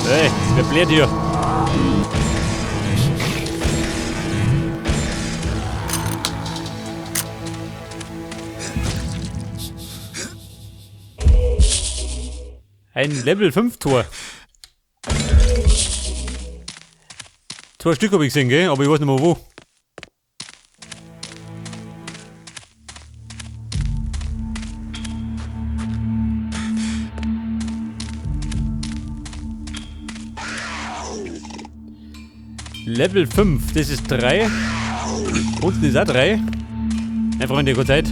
Ey, wer bläht hier? Ein Level 5 Tor. 2 Stück habe ich gesehen, gell? Aber ich weiß nicht mehr wo. Level 5, das ist 3. Unten ist auch 3. Einfach in der Zeit.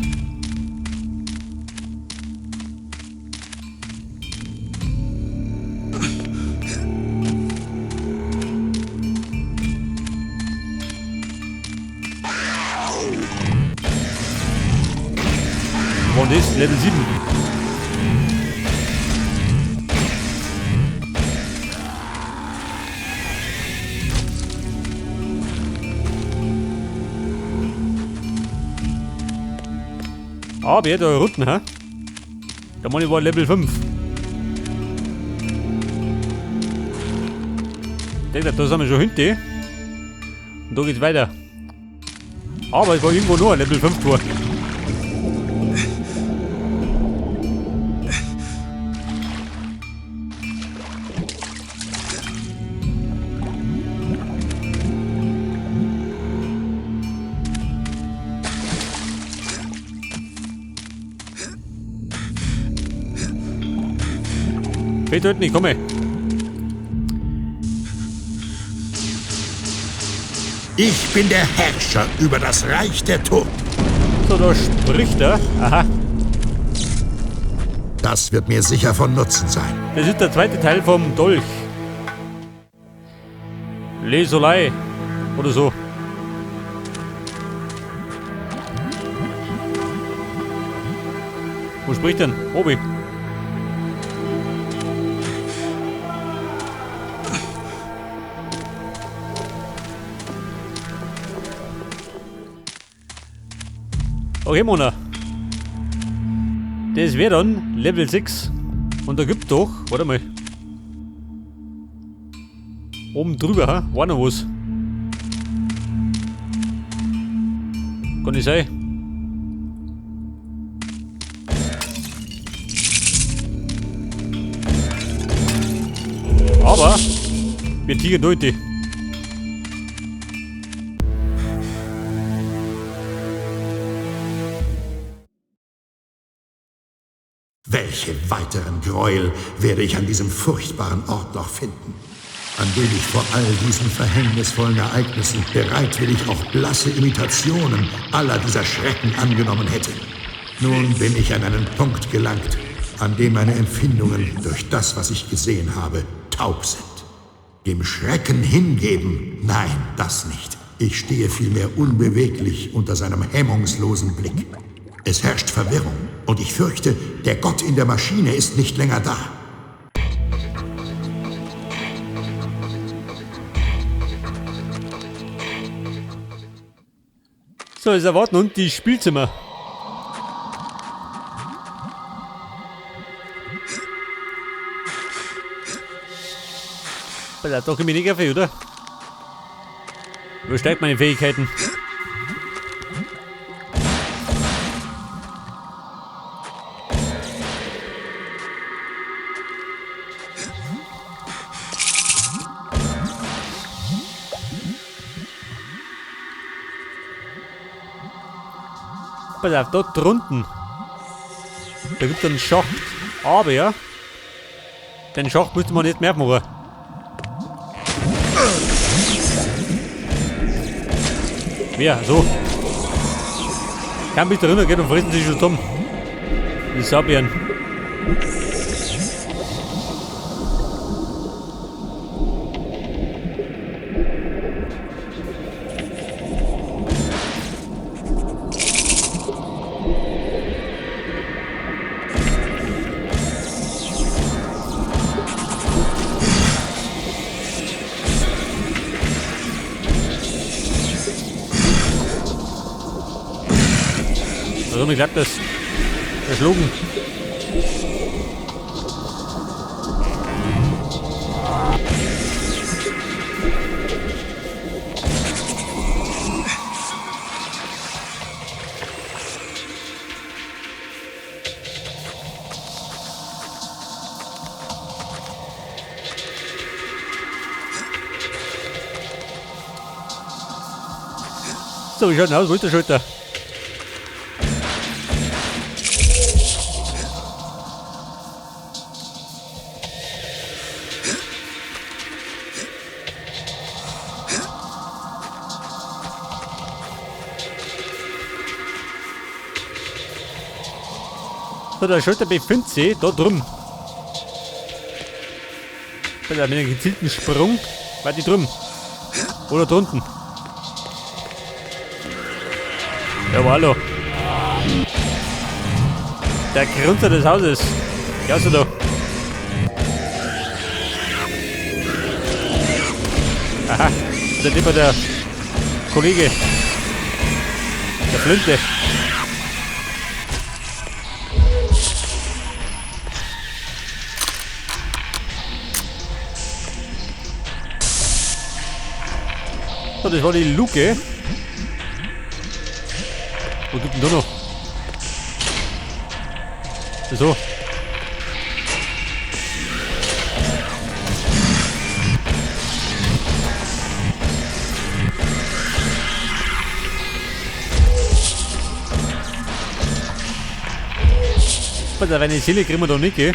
Und ist Level 7. Ah, wer hat da Rutten, ha? Der Mann war Level 5. Ich denke, da sind wir schon hinten. Und da geht's weiter. Aber es war irgendwo nur ein Level 5 Tor. Fehlt heute nicht, komme. Ich bin der Herrscher über das Reich der Toten. So, da spricht er. Aha. Das wird mir sicher von Nutzen sein. Das ist der zweite Teil vom Dolch. Le Soleil. Oder so. Wo spricht denn? Obi. Okay, Mona. Das wäre dann Level 6. Und da gibt doch, warte mal. Oben drüber, ha? War noch was. Kann nicht sein. Aber wir tigen heute. Welche weiteren Gräuel werde ich an diesem furchtbaren Ort noch finden, an dem ich vor all diesen verhängnisvollen Ereignissen bereitwillig auch blasse Imitationen aller dieser Schrecken angenommen hätte. Nun bin ich an einen Punkt gelangt, an dem meine Empfindungen durch das, was ich gesehen habe, taub sind. Dem Schrecken hingeben? Nein, das nicht. Ich stehe vielmehr unbeweglich unter seinem hemmungslosen Blick. Es herrscht Verwirrung und ich fürchte, der Gott in der Maschine ist nicht länger da. So, jetzt erwarten uns die Spielzimmer. Da doch ich mich nicht auf, oder? Übersteigt meine Fähigkeiten. Pass auf, dort drunten. Da gibt es einen Schacht. Aber ja, den Schacht müsste man nicht mehr machen. Ja, so. Kann bitte runtergehen und fressen sich schon dumm. Die Sabian. Also mir klappt das. Verschlugen. So, wie schaut denn aus? Wo ist der Schulter? So, der Schulter befindet sich da drum. Mit einem gezielten Sprung. Warte drum. Oder da unten. Ja, hallo. Der Grunzer des Hauses. Ja, so da. Aha. Der Dipper, der Kollege. Der Flinte. So, das war die Luke. Wo gibt denn da noch? So. Also, eine Seele kriegen wir da nicht, gell?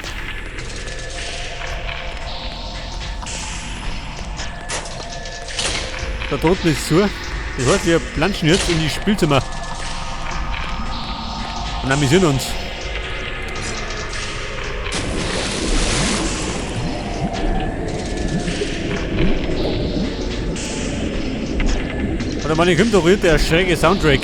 Da drunten ist zu. Das heißt, wir planschen jetzt in die Spielzimmer. Und amüsieren uns. Oder man kommt doch rührt der schräge Soundtrack.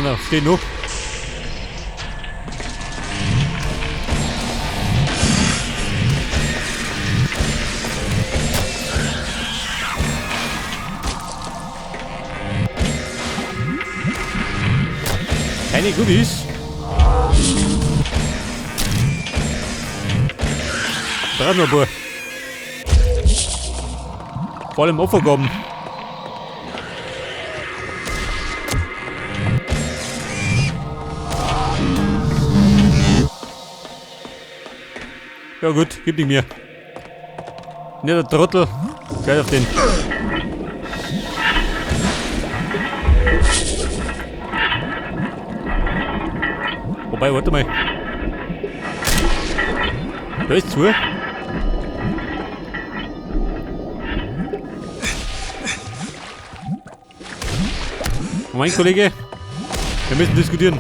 Da steht noch. Keine Goodies. Brauchen wir ein paar. Vor allem Opfergaben. Ja gut, gib ihn mir. Nicht der Trottel. Gleich auf den. Wobei, warte mal. Da ist zu. Mein Kollege. Wir müssen diskutieren.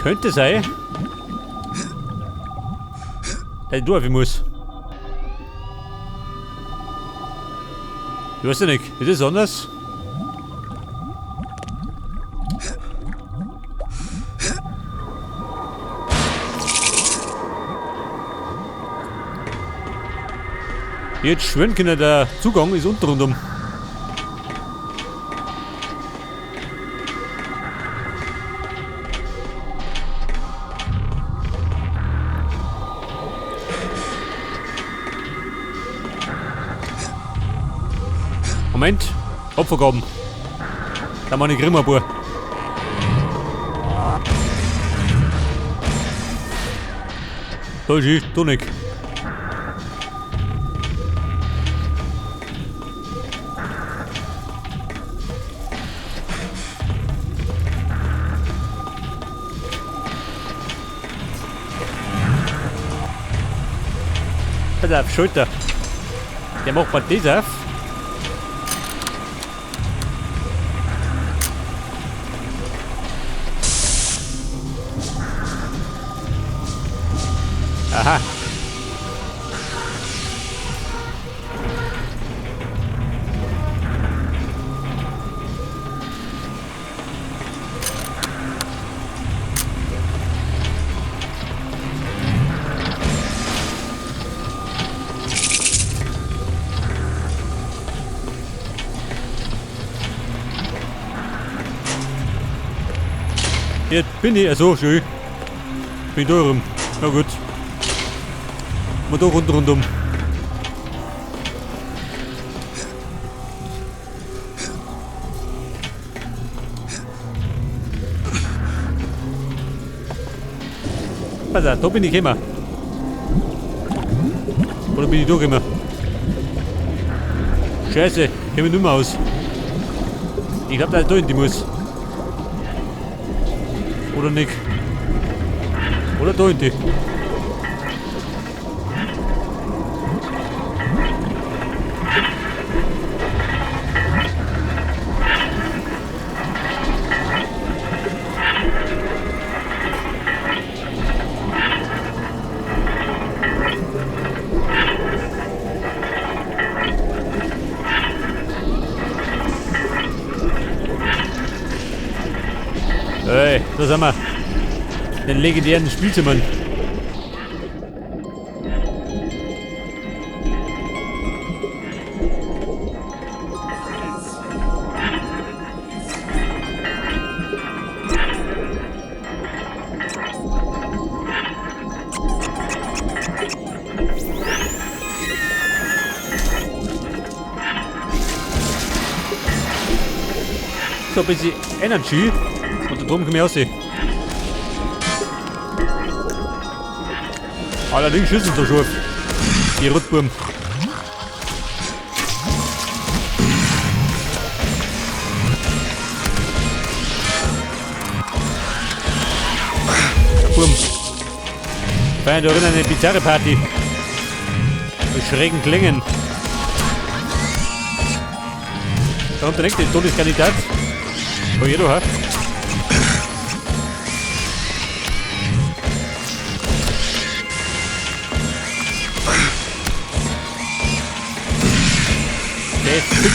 Könnte sein, dass ich durch muss. Ich weiß ja nicht, ist das anders? Jetzt schwören können, der Zugang ist unten rundum. Moment, Opfergaben. Da meine Grimmerbur. Da ist ich, du nicht. Pass auf, Schulter. Der macht mal das auf. Aha. Jetzt bin ich. Also, schön. Bin da rum. Na gut. Mal da rundum. Pass auf, da bin ich gekommen. Oder bin ich da gekommen? Scheiße, ich komme nicht mehr aus. Ich glaube, dass ich da in die muss. Oder nicht? Oder da in die? Hey, da sind wir. Den legendären Spielzimmern. So ein bisschen Energy. Und da drum kann ich aussehen. Allerdings schießen so scharf. Die Rotbuben. Buben. Feiern da drinnen eine bizarre Party. Mit schrägen Klängen. Da kommt der nächste Todeskandidat. Oh, jeder hat. Der ist fix.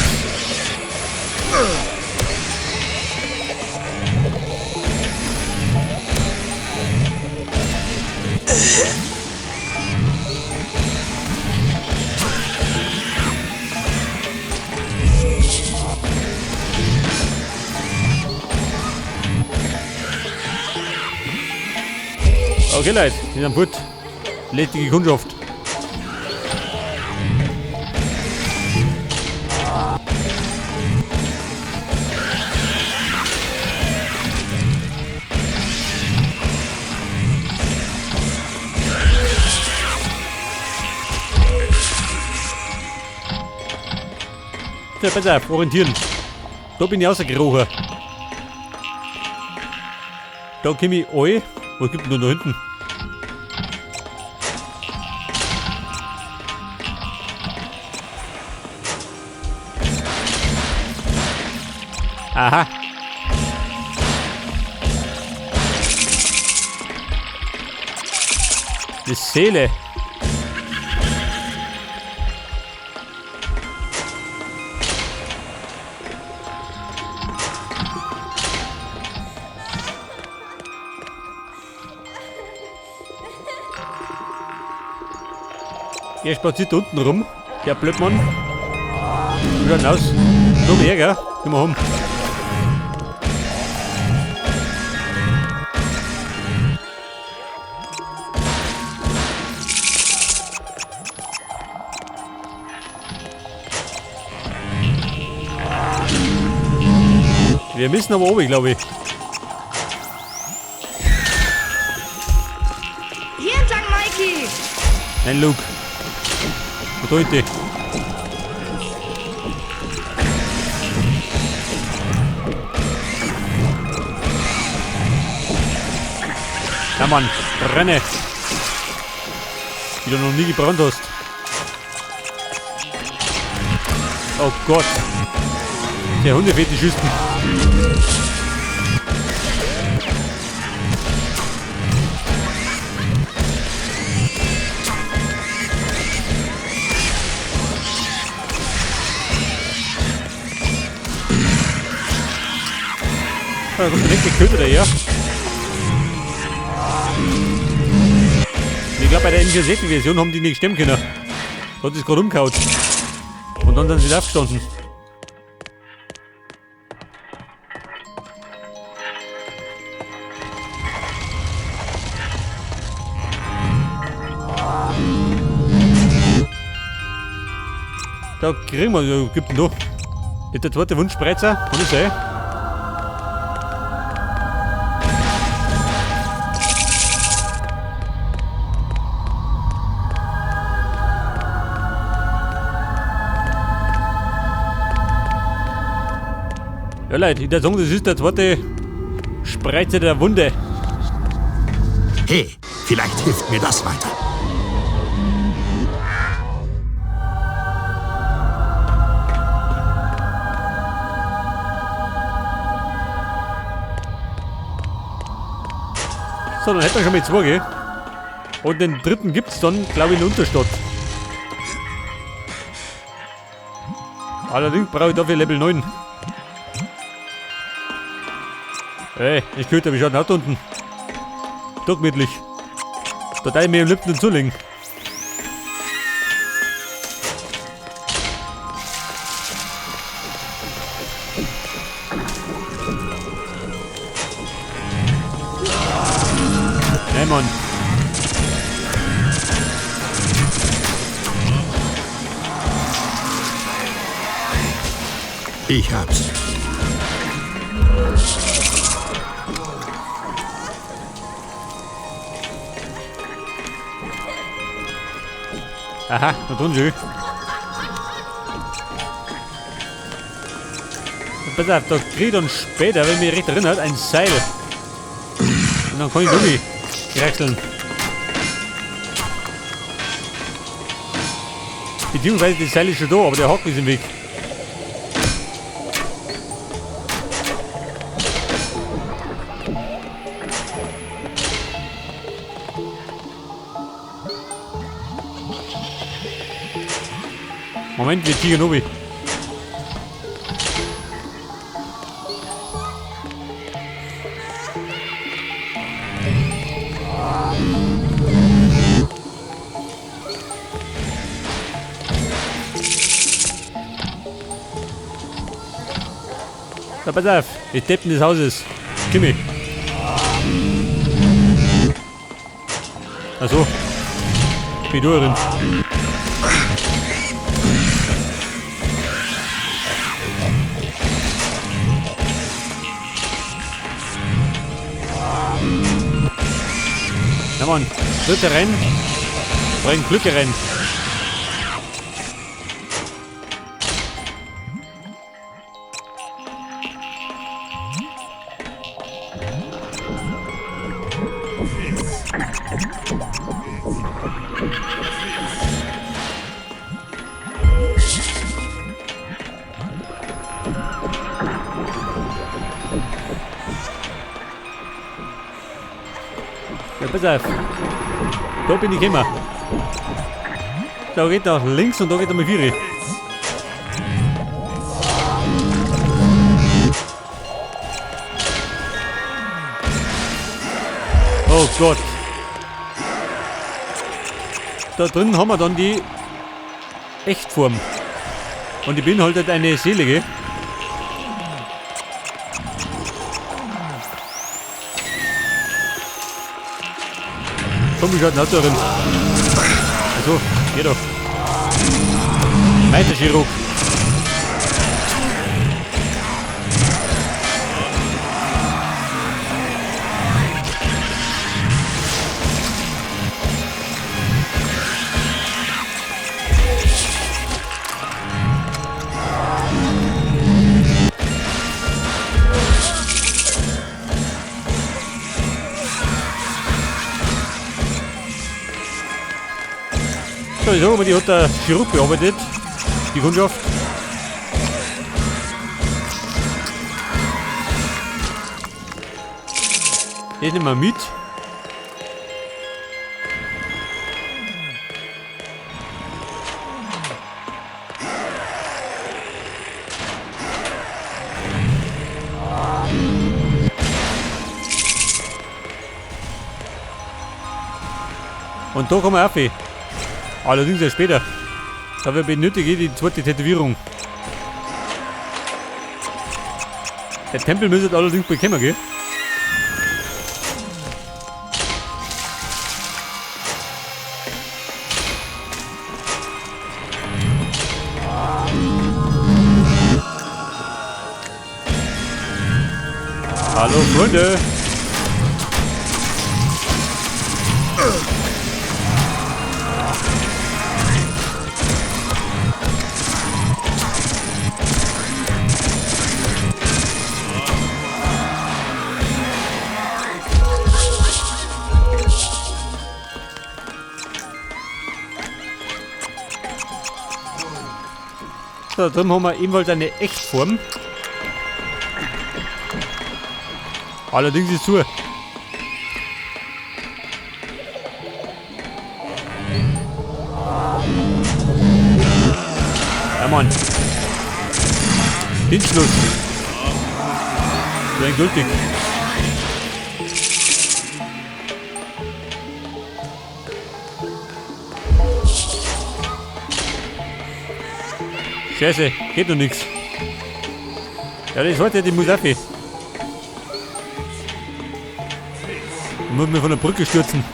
Okay Leute, wir sind gut. Lästige Kundschaft. Ja, pass auf, orientieren. Da bin ich rausgerochen. Da komme ich rein. Was gibt es denn da hinten? Aha. Die Seele. Er spaziert unten rum, der Blödmann. Wie schaut denn aus? So mehr, gell? Gehen wir rum. Wir müssen aber oben, glaube ich. Hier entlang, Mikey! Nein, Luke. Wo tut die? Ja Mann, brenne! Die du noch nie gebrannt hast. Oh Gott. Der Hundefetischisten. Da kommt direkt gekötet daher. Ich glaube, bei der MG6-Version haben die nicht stemmen können. Da hat es gerade umgehauen. Und dann sind sie aufgestanden. Da kriegen wir, ja, gibt denn da? Ist der zweite Wunschspreizer? Kann ich sein? Ja Leute, ich würde sagen, das ist der zweite Spreizer der Wunde. Hey, vielleicht hilft mir das weiter. So, dann hätten wir schon mal zwei, gell? Und den dritten gibt's dann, glaube ich, in der Unterstadt. Allerdings brauche ich dafür Level 9. Ey, ich könnte mich schon da unten. Da gemütlich. Da darf ich mir am liebsten zulegen. Hey Mann. Ich hab's. Aha, da tun sie. Pass auf, da krieg ich dann später, wenn mich recht erinnert, ein Seil. Und dann kann ich Gummi kraxeln. Beziehungsweise das Seil ist schon da, aber der Haken ist im Weg. Moment, wir ziehen oben. So, pass auf, ich Deppen des Hauses. Gimme. Achso. Bin du drin. Ja Mann, Glücke rennen. Bring Glücke rennen. Ja, pass auf. Da bin ich immer. Da geht nach links und da geht einmal 4. Oh Gott. Da drin haben wir dann die Echtform. Und ich bin halt eine Selige. Komm, ich halt nicht drin. Also, geh doch. Weiter, Chirurg. So, ich sage mal, die hat der Chirurg bearbeitet, die Kundschaft. Den nehmen wir mit. Und da kommen wir auf. Allerdings ja später. Dafür benötige ich die zweite Tätowierung. Der Tempel müsste allerdings bekommen, gell? Hallo Freunde. So, da drüben haben wir ebenfalls eine Echtform. Allerdings ist zu. Ja, Mann. Dienstlos. So endgültig. Scheiße, geht noch nichts. Ja, das heute, die muss auf. Ich muss mich von der Brücke stürzen.